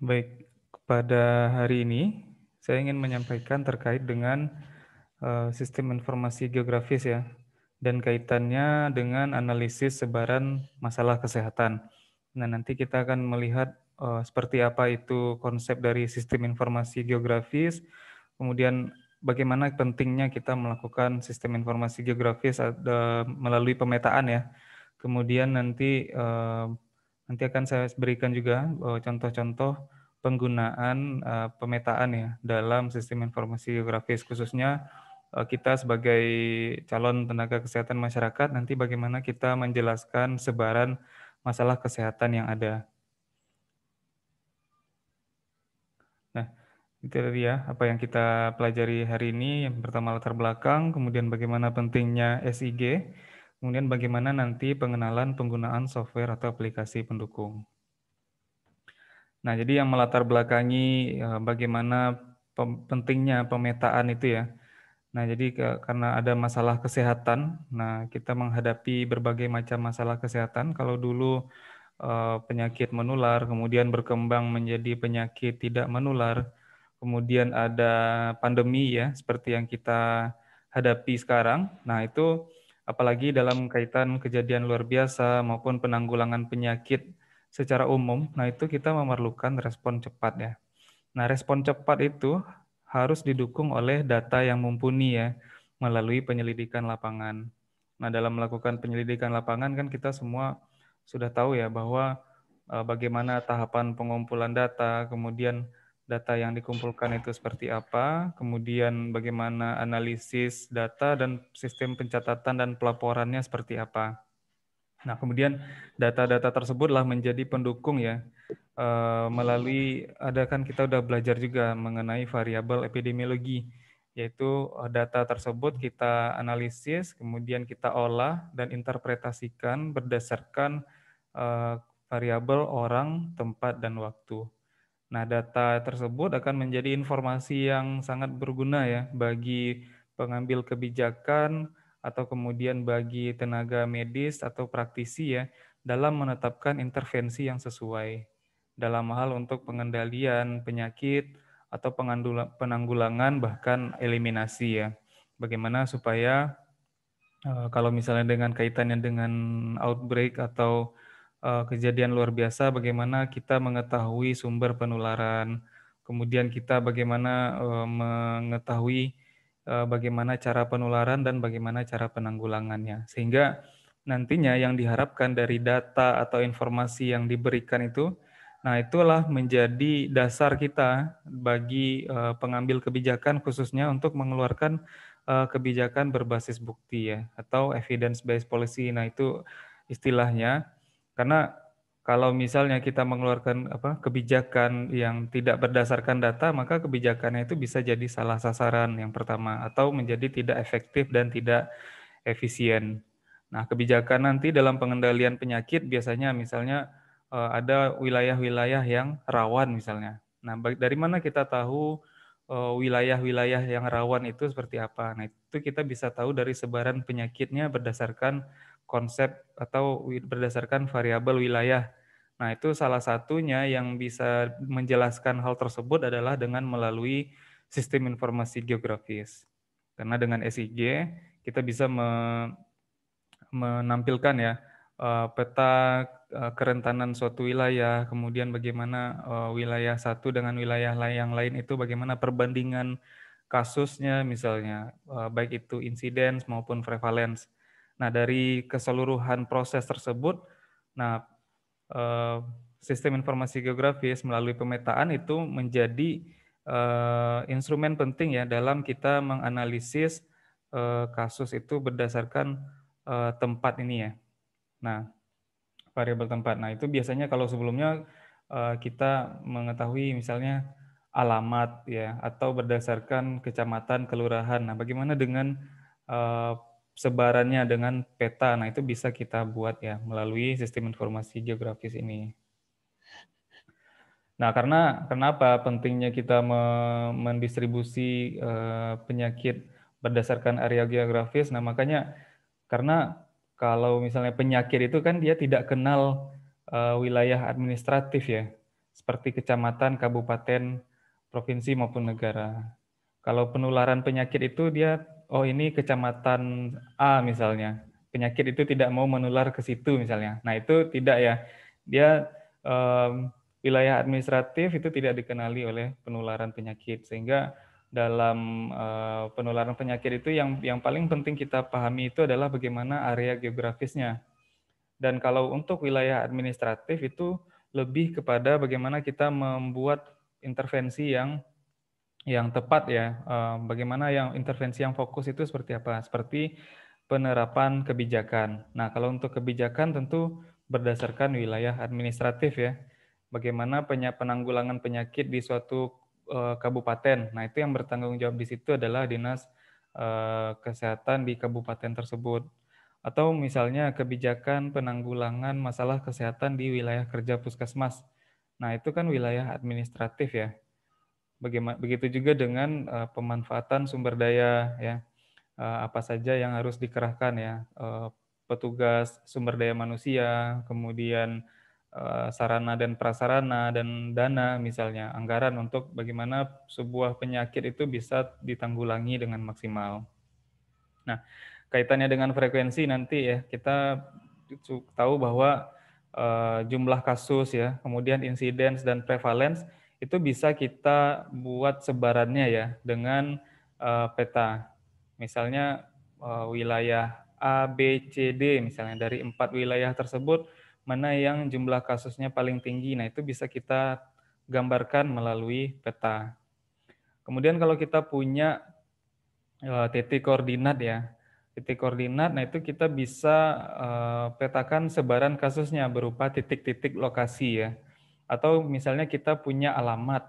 Baik, pada hari ini saya ingin menyampaikan terkait dengan sistem informasi geografis ya, dan kaitannya dengan analisis sebaran masalah kesehatan. Nah, nanti kita akan melihat seperti apa itu konsep dari sistem informasi geografis, kemudian bagaimana pentingnya kita melakukan sistem informasi geografis melalui pemetaan ya. Kemudian nanti akan saya berikan juga contoh-contoh penggunaan pemetaan ya dalam sistem informasi geografis, khususnya kita sebagai calon tenaga kesehatan masyarakat nanti bagaimana kita menjelaskan sebaran masalah kesehatan yang ada. Nah, itu tadi ya apa yang kita pelajari hari ini. Yang pertama latar belakang, kemudian bagaimana pentingnya SIG, kemudian bagaimana nanti pengenalan penggunaan software atau aplikasi pendukung. Nah, jadi yang melatar belakangi bagaimana pentingnya pemetaan itu ya. Nah, jadi karena ada masalah kesehatan, nah kita menghadapi berbagai macam masalah kesehatan. Kalau dulu penyakit menular, kemudian berkembang menjadi penyakit tidak menular, kemudian ada pandemi ya, seperti yang kita hadapi sekarang. Nah, itu apalagi dalam kaitan kejadian luar biasa maupun penanggulangan penyakit secara umum, nah itu kita memerlukan respon cepat ya. Nah, respon cepat itu harus didukung oleh data yang mumpuni ya, melalui penyelidikan lapangan. Nah, dalam melakukan penyelidikan lapangan kan kita semua sudah tahu ya bahwa bagaimana tahapan pengumpulan data, kemudian data yang dikumpulkan itu seperti apa, kemudian bagaimana analisis data dan sistem pencatatan dan pelaporannya seperti apa. Nah, kemudian data-data tersebutlah menjadi pendukung ya, melalui ada kan kita udah belajar juga mengenai variabel epidemiologi, yaitu data tersebut kita analisis, kemudian kita olah dan interpretasikan berdasarkan variabel orang, tempat, dan waktu. Nah, data tersebut akan menjadi informasi yang sangat berguna ya bagi pengambil kebijakan atau kemudian bagi tenaga medis atau praktisi ya dalam menetapkan intervensi yang sesuai dalam hal untuk pengendalian penyakit atau penanggulangan bahkan eliminasi ya. Bagaimana supaya kalau misalnya dengan kaitannya dengan outbreak atau kejadian luar biasa, bagaimana kita mengetahui sumber penularan, kemudian kita bagaimana mengetahui bagaimana cara penularan dan bagaimana cara penanggulangannya. Sehingga nantinya yang diharapkan dari data atau informasi yang diberikan itu, nah itulah menjadi dasar kita bagi pengambil kebijakan khususnya untuk mengeluarkan kebijakan berbasis bukti ya, atau evidence based policy. Nah, itu istilahnya. Karena kalau misalnya kita mengeluarkan kebijakan yang tidak berdasarkan data, maka kebijakannya itu bisa jadi salah sasaran yang pertama atau menjadi tidak efektif dan tidak efisien. Nah, kebijakan nanti dalam pengendalian penyakit biasanya misalnya ada wilayah-wilayah yang rawan misalnya. Nah, dari mana kita tahu wilayah-wilayah yang rawan itu seperti apa? Nah, itu kita bisa tahu dari sebaran penyakitnya berdasarkan konsep atau berdasarkan variabel wilayah. Nah, itu salah satunya yang bisa menjelaskan hal tersebut adalah dengan melalui sistem informasi geografis. Karena dengan SIG kita bisa menampilkan ya peta kerentanan suatu wilayah, kemudian bagaimana wilayah satu dengan wilayah yang lain itu bagaimana perbandingan kasusnya misalnya, baik itu insidence maupun prevalence. Nah, dari keseluruhan proses tersebut, nah eh, sistem informasi geografis melalui pemetaan itu menjadi instrumen penting ya dalam kita menganalisis kasus itu berdasarkan tempat ini ya. Nah, variabel tempat. Nah, itu biasanya kalau sebelumnya kita mengetahui misalnya alamat ya atau berdasarkan kecamatan, kelurahan. Nah, bagaimana dengan eh, sebarannya dengan peta? Nah, itu bisa kita buat ya melalui sistem informasi geografis ini. Nah, karena kenapa pentingnya kita mendistribusi penyakit berdasarkan area geografis? Nah, makanya karena kalau misalnya penyakit itu kan dia tidak kenal wilayah administratif ya. seperti kecamatan, kabupaten, provinsi maupun negara. Kalau penularan penyakit itu dia, oh ini kecamatan A misalnya, penyakit itu tidak mau menular ke situ misalnya. Nah itu tidak ya, dia wilayah administratif itu tidak dikenali oleh penularan penyakit, sehingga dalam penularan penyakit itu yang paling penting kita pahami itu adalah bagaimana area geografisnya. Dan kalau untuk wilayah administratif itu lebih kepada bagaimana kita membuat intervensi yang tepat ya, bagaimana yang intervensi yang fokus itu seperti apa, seperti penerapan kebijakan. Nah, kalau untuk kebijakan tentu berdasarkan wilayah administratif ya, bagaimana penanggulangan penyakit di suatu kabupaten. Nah, itu yang bertanggung jawab di situ adalah dinas kesehatan di kabupaten tersebut. Atau misalnya kebijakan penanggulangan masalah kesehatan di wilayah kerja puskesmas. Nah, itu kan wilayah administratif ya. Begitu juga dengan pemanfaatan sumber daya ya, apa saja yang harus dikerahkan ya, petugas sumber daya manusia, kemudian sarana dan prasarana dan dana misalnya, anggaran untuk bagaimana sebuah penyakit itu bisa ditanggulangi dengan maksimal. Nah, kaitannya dengan frekuensi nanti ya, kita tahu bahwa jumlah kasus ya, kemudian insidence dan prevalence itu bisa kita buat sebarannya ya dengan peta. Misalnya wilayah A, B, C, D misalnya dari 4 wilayah tersebut mana yang jumlah kasusnya paling tinggi. Nah, itu bisa kita gambarkan melalui peta. Kemudian kalau kita punya titik koordinat ya. Titik koordinat, nah itu kita bisa petakan sebaran kasusnya berupa titik-titik lokasi ya. Atau misalnya kita punya alamat.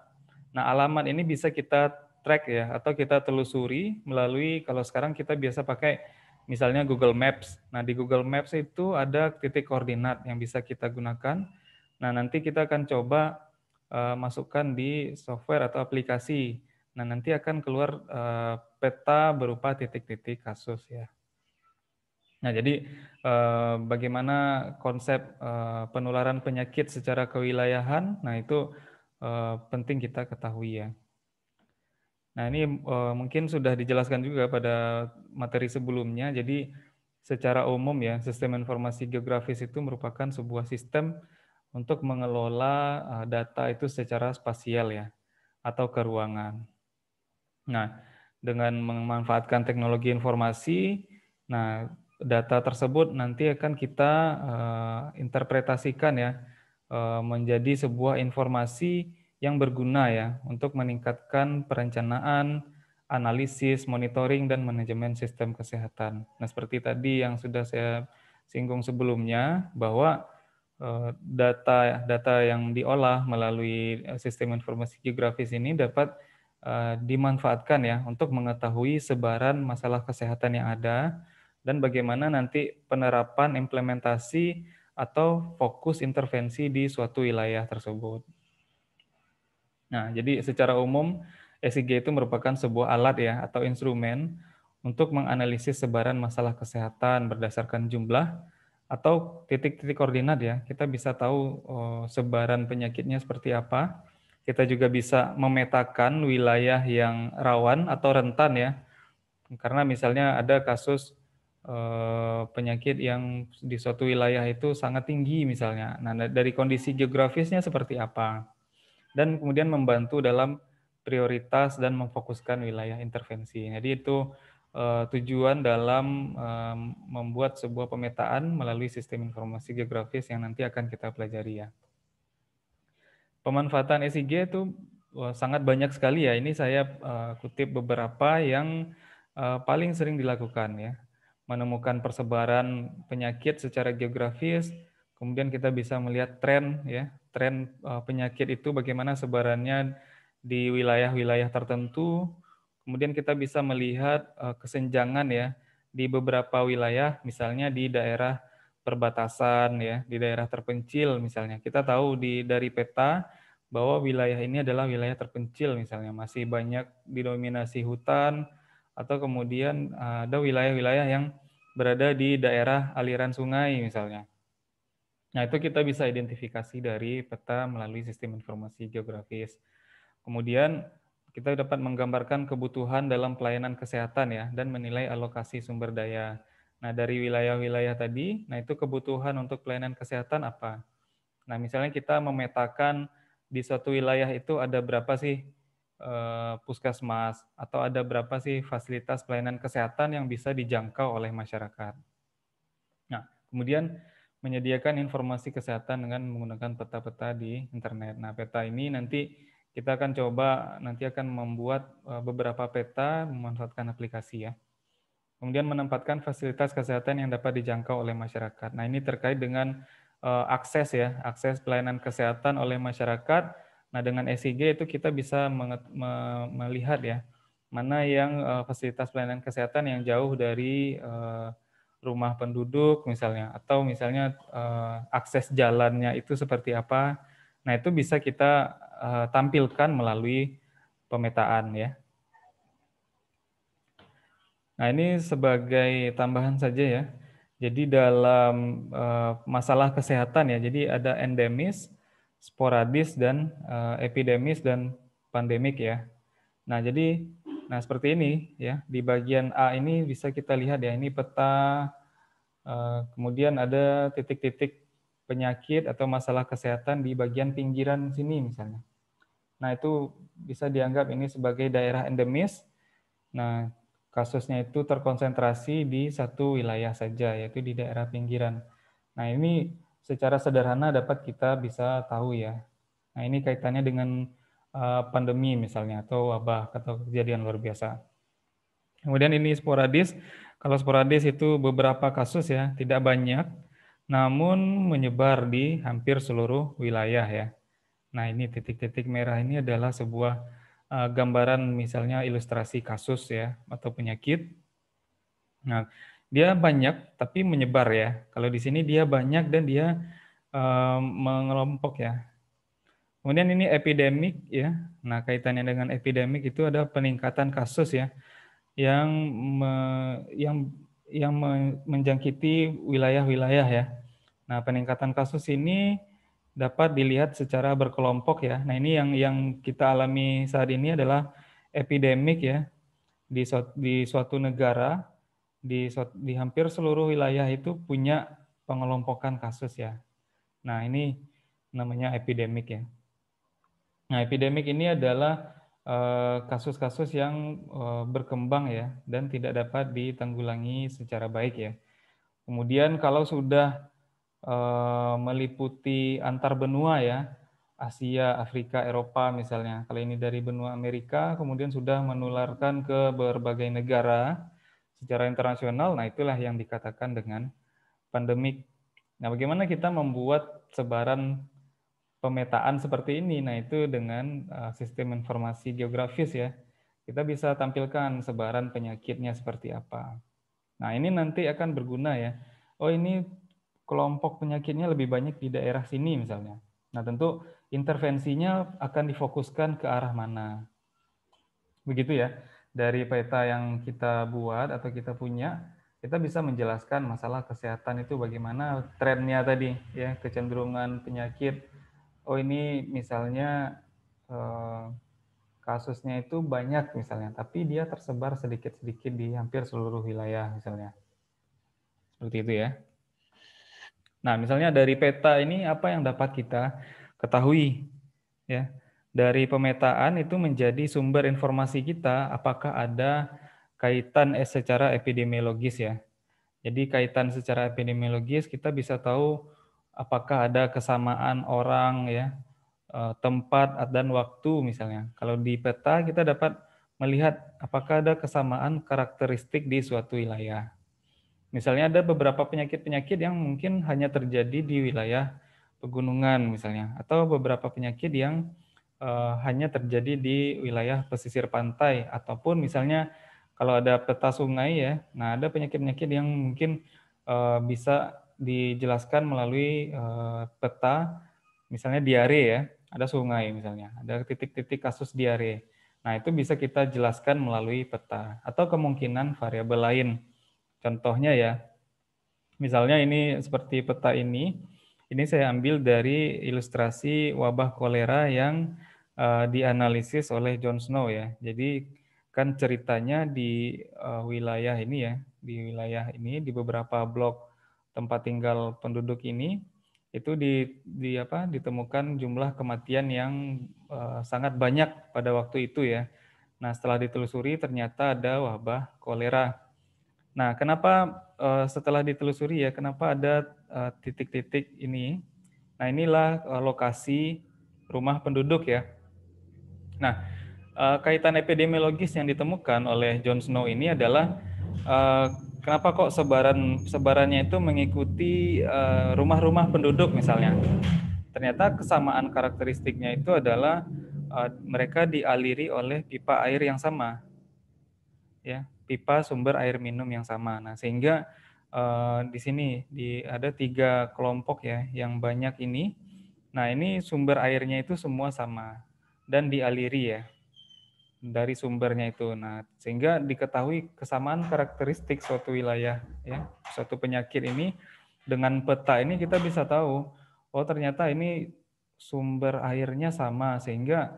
Nah, alamat ini bisa kita track ya, atau kita telusuri melalui, kalau sekarang kita biasa pakai misalnya Google Maps. Nah, di Google Maps itu ada titik koordinat yang bisa kita gunakan. Nah, nanti kita akan coba masukkan di software atau aplikasi. Nah, nanti akan keluar peta berupa titik-titik kasus ya. Nah, jadi bagaimana konsep penularan penyakit secara kewilayahan, nah itu penting kita ketahui ya. Nah, ini mungkin sudah dijelaskan juga pada materi sebelumnya. Jadi secara umum ya, sistem informasi geografis itu merupakan sebuah sistem untuk mengelola data itu secara spasial ya, atau ke ruangan. Nah, dengan memanfaatkan teknologi informasi, nah data tersebut nanti akan kita interpretasikan ya menjadi sebuah informasi yang berguna ya untuk meningkatkan perencanaan, analisis, monitoring dan manajemen sistem kesehatan. Nah, seperti tadi yang sudah saya singgung sebelumnya bahwa data yang diolah melalui sistem informasi geografis ini dapat dimanfaatkan ya untuk mengetahui sebaran masalah kesehatan yang ada dan bagaimana nanti penerapan implementasi atau fokus intervensi di suatu wilayah tersebut. Nah, jadi secara umum ECG itu merupakan sebuah alat ya atau instrumen untuk menganalisis sebaran masalah kesehatan berdasarkan jumlah atau titik-titik koordinat ya. Kita bisa tahu sebaran penyakitnya seperti apa. Kita juga bisa memetakan wilayah yang rawan atau rentan ya. Karena misalnya ada kasus penyakit yang di suatu wilayah itu sangat tinggi misalnya. Nah, dari kondisi geografisnya seperti apa? Dan kemudian membantu dalam prioritas dan memfokuskan wilayah intervensi. Jadi itu tujuan dalam membuat sebuah pemetaan melalui sistem informasi geografis yang nanti akan kita pelajari ya. Pemanfaatan ECG itu sangat banyak sekali ya. Ini saya kutip beberapa yang paling sering dilakukan ya. Menemukan persebaran penyakit secara geografis, kemudian kita bisa melihat tren ya, tren penyakit itu bagaimana sebarannya di wilayah-wilayah tertentu. Kemudian kita bisa melihat kesenjangan ya di beberapa wilayah, misalnya di daerah perbatasan ya, di daerah terpencil misalnya. Kita tahu dari peta bahwa wilayah ini adalah wilayah terpencil misalnya, masih banyak didominasi hutan, atau kemudian ada wilayah-wilayah yang berada di daerah aliran sungai misalnya. Nah, itu kita bisa identifikasi dari peta melalui sistem informasi geografis. Kemudian kita dapat menggambarkan kebutuhan dalam pelayanan kesehatan ya dan menilai alokasi sumber daya. Nah, dari wilayah-wilayah tadi, nah itu kebutuhan untuk pelayanan kesehatan apa? Nah, misalnya kita memetakan di suatu wilayah itu ada berapa sih puskesmas atau ada berapa sih fasilitas pelayanan kesehatan yang bisa dijangkau oleh masyarakat. Nah, kemudian menyediakan informasi kesehatan dengan menggunakan peta-peta di internet. Nah, peta ini nanti kita akan coba nanti akan membuat beberapa peta memanfaatkan aplikasi ya. Kemudian menempatkan fasilitas kesehatan yang dapat dijangkau oleh masyarakat. Nah, ini terkait dengan akses ya, akses pelayanan kesehatan oleh masyarakat. Nah, dengan SIG itu kita bisa melihat ya, mana yang fasilitas pelayanan kesehatan yang jauh dari rumah penduduk misalnya, atau misalnya akses jalannya itu seperti apa. Nah, itu bisa kita tampilkan melalui pemetaan ya. Nah, ini sebagai tambahan saja ya. Jadi dalam masalah kesehatan ya, jadi ada endemis, sporadis, dan epidemis dan pandemik ya. Nah, jadi seperti ini ya. Di bagian A ini bisa kita lihat ya, ini peta, kemudian ada titik-titik penyakit atau masalah kesehatan di bagian pinggiran sini misalnya. Nah, itu bisa dianggap ini sebagai daerah endemis. Nah, kasusnya itu terkonsentrasi di satu wilayah saja, yaitu di daerah pinggiran. Nah, ini secara sederhana dapat kita bisa tahu ya. Nah, ini kaitannya dengan pandemi misalnya, atau wabah, atau kejadian luar biasa. Kemudian ini sporadis. Kalau sporadis itu beberapa kasus ya, tidak banyak, namun menyebar di hampir seluruh wilayah ya. Nah, ini titik-titik merah ini adalah sebuah gambaran misalnya ilustrasi kasus ya atau penyakit. Nah, dia banyak tapi menyebar ya. Kalau di sini dia banyak dan dia mengelompok ya. Kemudian ini epidemik ya. Nah, kaitannya dengan epidemik itu ada peningkatan kasus ya yang menjangkiti wilayah-wilayah ya. Nah, peningkatan kasus ini dapat dilihat secara berkelompok ya. Nah, ini yang kita alami saat ini adalah epidemik ya di suatu negara, di hampir seluruh wilayah itu punya pengelompokan kasus ya. Nah, ini namanya epidemik ya. Nah, epidemik ini adalah kasus-kasus yang berkembang ya dan tidak dapat ditanggulangi secara baik ya. Kemudian kalau sudah meliputi antar benua ya, Asia, Afrika, Eropa misalnya. Kalau ini dari benua Amerika, kemudian sudah menularkan ke berbagai negara secara internasional, nah itulah yang dikatakan dengan pandemik. Nah, bagaimana kita membuat sebaran pemetaan seperti ini? Nah, itu dengan sistem informasi geografis ya. Kita bisa tampilkan sebaran penyakitnya seperti apa. Nah, ini nanti akan berguna ya. Oh, ini kelompok penyakitnya lebih banyak di daerah sini misalnya. Nah, tentu intervensinya akan difokuskan ke arah mana. Begitu ya. Dari peta yang kita buat atau kita punya, kita bisa menjelaskan masalah kesehatan itu bagaimana trennya tadi ya, kecenderungan penyakit. Oh, ini misalnya kasusnya itu banyak misalnya, tapi dia tersebar sedikit-sedikit di hampir seluruh wilayah misalnya. Seperti itu ya. Nah, misalnya dari peta ini apa yang dapat kita ketahui ya. Dari pemetaan itu menjadi sumber informasi kita apakah ada kaitan secara epidemiologis ya. Jadi kaitan secara epidemiologis kita bisa tahu apakah ada kesamaan orang ya, tempat dan waktu misalnya. Kalau di peta kita dapat melihat apakah ada kesamaan karakteristik di suatu wilayah. Misalnya ada beberapa penyakit-penyakit yang mungkin hanya terjadi di wilayah pegunungan misalnya, atau beberapa penyakit yang hanya terjadi di wilayah pesisir pantai, ataupun misalnya kalau ada peta sungai ya, nah ada penyakit-penyakit yang mungkin bisa dijelaskan melalui peta, misalnya diare ya, ada sungai misalnya, ada titik-titik kasus diare. Nah itu bisa kita jelaskan melalui peta, atau kemungkinan variabel lain. Contohnya ya, misalnya ini seperti peta ini Ini saya ambil dari ilustrasi wabah kolera yang dianalisis oleh John Snow ya. Jadi kan ceritanya di wilayah ini ya, di wilayah ini di beberapa blok tempat tinggal penduduk ini itu di apa ditemukan jumlah kematian yang sangat banyak pada waktu itu ya. Nah, setelah ditelusuri ternyata ada wabah kolera. Nah, kenapa setelah ditelusuri ya, kenapa ada titik-titik ini? Nah, inilah lokasi rumah penduduk ya. Nah, kaitan epidemiologis yang ditemukan oleh John Snow ini adalah kenapa kok sebarannya itu mengikuti rumah-rumah penduduk misalnya. Ternyata kesamaan karakteristiknya itu adalah mereka dialiri oleh pipa air yang sama, ya, pipa sumber air minum yang sama. Nah, sehingga di sini ada 3 kelompok ya yang banyak ini. Nah, ini sumber airnya itu semua sama dan dialiri ya dari sumbernya itu. Nah, sehingga diketahui kesamaan karakteristik suatu wilayah ya, suatu penyakit ini dengan peta ini kita bisa tahu, oh ternyata ini sumber airnya sama sehingga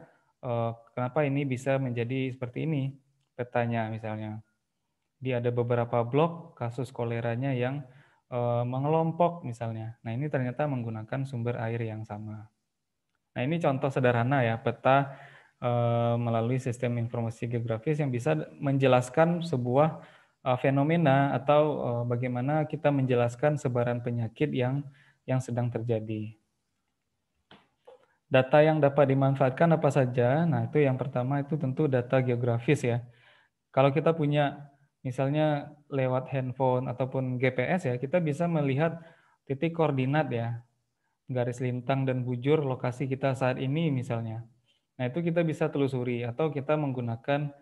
kenapa ini bisa menjadi seperti ini petanya misalnya. Dia ada beberapa blok kasus koleranya yang mengelompok misalnya. Nah, ini ternyata menggunakan sumber air yang sama. Nah, ini contoh sederhana ya, peta melalui sistem informasi geografis yang bisa menjelaskan sebuah fenomena atau bagaimana kita menjelaskan sebaran penyakit yang sedang terjadi. Data yang dapat dimanfaatkan apa saja? Nah, itu yang pertama itu tentu data geografis ya. Kalau kita punya misalnya lewat handphone ataupun GPS ya, kita bisa melihat titik koordinat ya, garis lintang dan bujur lokasi kita saat ini misalnya. Nah, itu kita bisa telusuri atau kita menggunakan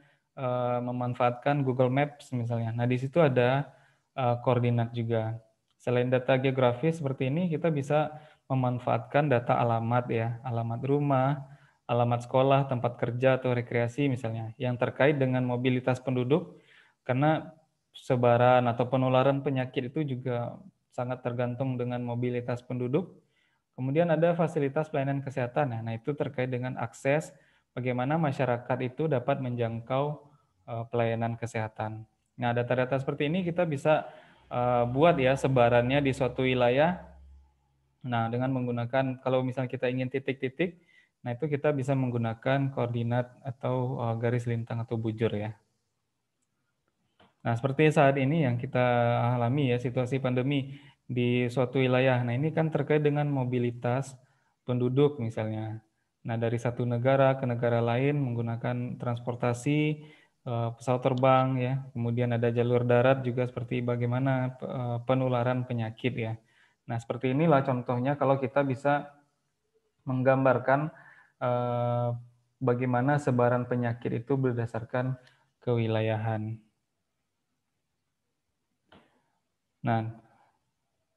memanfaatkan Google Maps misalnya. Nah, di situ ada koordinat juga. Selain data geografis seperti ini, kita bisa memanfaatkan data alamat ya, alamat rumah, alamat sekolah, tempat kerja atau rekreasi misalnya, yang terkait dengan mobilitas penduduk, karena sebaran atau penularan penyakit itu juga sangat tergantung dengan mobilitas penduduk. Kemudian ada fasilitas pelayanan kesehatan. Nah, itu terkait dengan akses bagaimana masyarakat itu dapat menjangkau pelayanan kesehatan. Nah, data-data seperti ini kita bisa buat ya sebarannya di suatu wilayah. Nah, dengan menggunakan kalau misalnya kita ingin titik-titik, nah itu kita bisa menggunakan koordinat atau garis lintang atau bujur ya. Nah, seperti saat ini yang kita alami ya, situasi pandemi di suatu wilayah. Nah, ini kan terkait dengan mobilitas penduduk misalnya. Nah, dari satu negara ke negara lain menggunakan transportasi, pesawat terbang ya. Kemudian ada jalur darat juga seperti bagaimana penularan penyakit ya. Nah, seperti inilah contohnya kalau kita bisa menggambarkan bagaimana sebaran penyakit itu berdasarkan kewilayahan. Nah,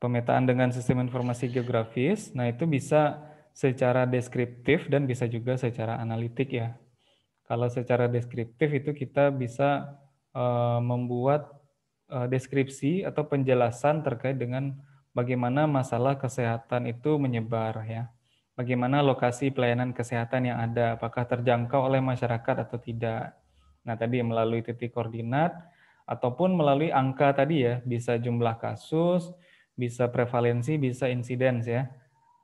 pemetaan dengan sistem informasi geografis, nah itu bisa secara deskriptif dan bisa juga secara analitik ya. Kalau secara deskriptif itu kita bisa membuat deskripsi atau penjelasan terkait dengan bagaimana masalah kesehatan itu menyebar ya. Bagaimana lokasi pelayanan kesehatan yang ada, apakah terjangkau oleh masyarakat atau tidak. Nah, tadi melalui titik koordinat ataupun melalui angka tadi ya, bisa jumlah kasus, bisa prevalensi, bisa insidens ya.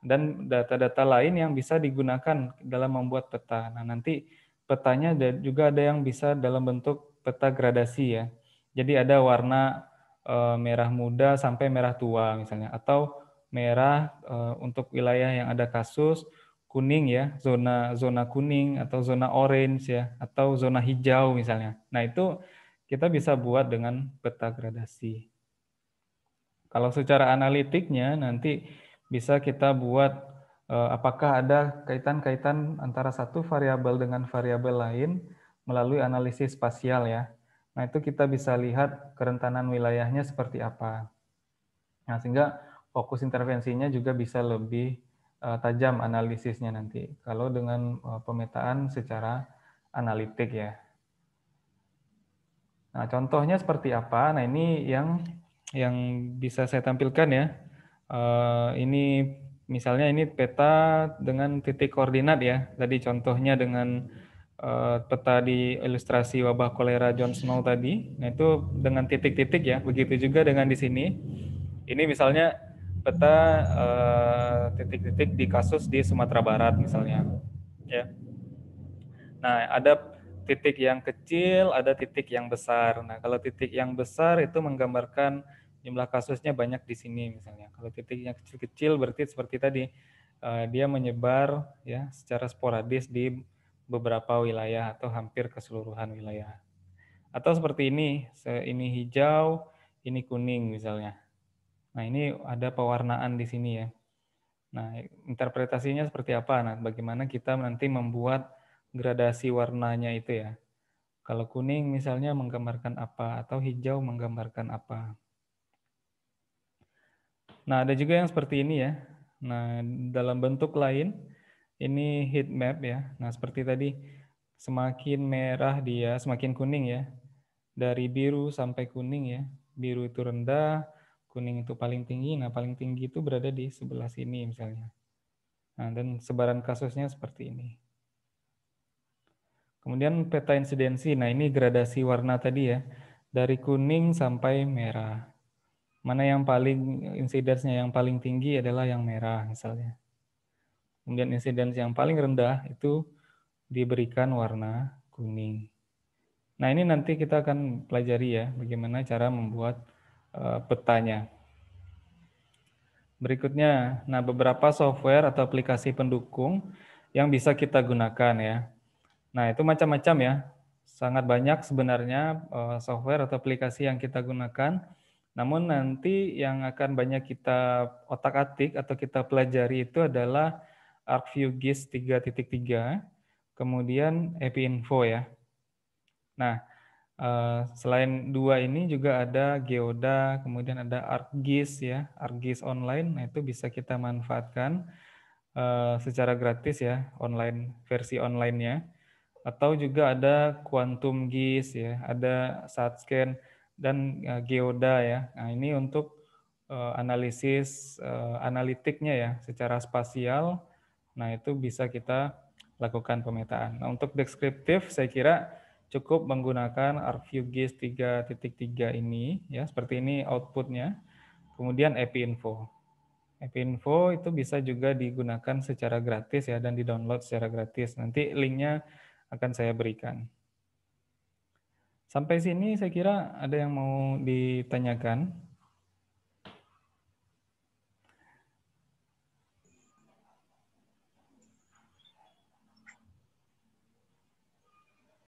Dan data-data lain yang bisa digunakan dalam membuat peta. Nah, nanti petanya juga ada yang bisa dalam bentuk peta gradasi ya. Jadi ada warna merah muda sampai merah tua misalnya, atau merah untuk wilayah yang ada kasus, kuning ya, zona kuning atau zona orange ya, atau zona hijau misalnya. Nah, itu kita bisa buat dengan peta gradasi. Kalau secara analitiknya nanti bisa kita buat apakah ada kaitan-kaitan antara satu variabel dengan variabel lain melalui analisis spasial ya. Nah, itu kita bisa lihat kerentanan wilayahnya seperti apa. Nah, sehingga fokus intervensinya juga bisa lebih tajam analisisnya nanti kalau dengan pemetaan secara analitik ya. Nah, contohnya seperti apa? Nah, ini yang bisa saya tampilkan ya. Ini Misalnya ini peta dengan titik koordinat ya, tadi contohnya dengan, peta di ilustrasi wabah kolera John Snow tadi, nah itu dengan titik-titik ya, begitu juga dengan di sini. Ini misalnya peta, titik-titik di kasus di Sumatera Barat misalnya, ya. Nah, ada titik yang kecil, ada titik yang besar. Nah, kalau titik yang besar itu menggambarkan jumlah kasusnya banyak di sini misalnya. Kalau titik yang kecil-kecil berarti seperti tadi, dia menyebar ya secara sporadis di beberapa wilayah atau hampir keseluruhan wilayah. Atau seperti ini hijau, ini kuning misalnya. Nah, ini ada pewarnaan di sini ya. Nah, interpretasinya seperti apa? Nah, bagaimana kita nanti membuat gradasi warnanya itu ya. Kalau kuning misalnya menggambarkan apa, atau hijau menggambarkan apa. Nah, ada juga yang seperti ini ya. Nah, dalam bentuk lain, ini heat map ya. Nah, seperti tadi, semakin merah dia, semakin kuning ya. Dari biru sampai kuning ya. Biru itu rendah, kuning itu paling tinggi. Nah, paling tinggi itu berada di sebelah sini misalnya. Nah, dan sebaran kasusnya seperti ini. Kemudian peta insidensi, nah ini gradasi warna tadi ya, dari kuning sampai merah. Mana yang paling insidensnya yang paling tinggi adalah yang merah misalnya. Kemudian insidens yang paling rendah itu diberikan warna kuning. Nah ini nanti kita akan pelajari ya, bagaimana cara membuat petanya. Berikutnya, nah beberapa software atau aplikasi pendukung yang bisa kita gunakan ya. Nah, itu macam-macam ya. Sangat banyak sebenarnya software atau aplikasi yang kita gunakan. Namun nanti yang akan banyak kita otak-atik atau kita pelajari itu adalah ArcView GIS 3.3, kemudian EpiInfo ya. Nah, selain dua ini juga ada Geoda, kemudian ada ArcGIS ya, ArcGIS online. Nah, itu bisa kita manfaatkan secara gratis ya, versi online-nya. Atau juga ada Quantum GIS ya, ada SatScan dan Geoda ya. Nah, ini untuk analisis analitiknya ya secara spasial. Nah, itu bisa kita lakukan pemetaan. Nah, untuk deskriptif saya kira cukup menggunakan ArcView GIS 3.3 ini ya, seperti ini outputnya. Kemudian EpiInfo. EpiInfo itu bisa juga digunakan secara gratis ya dan di-download secara gratis. Nanti linknya akan saya berikan. Sampai sini saya kira ada yang mau ditanyakan.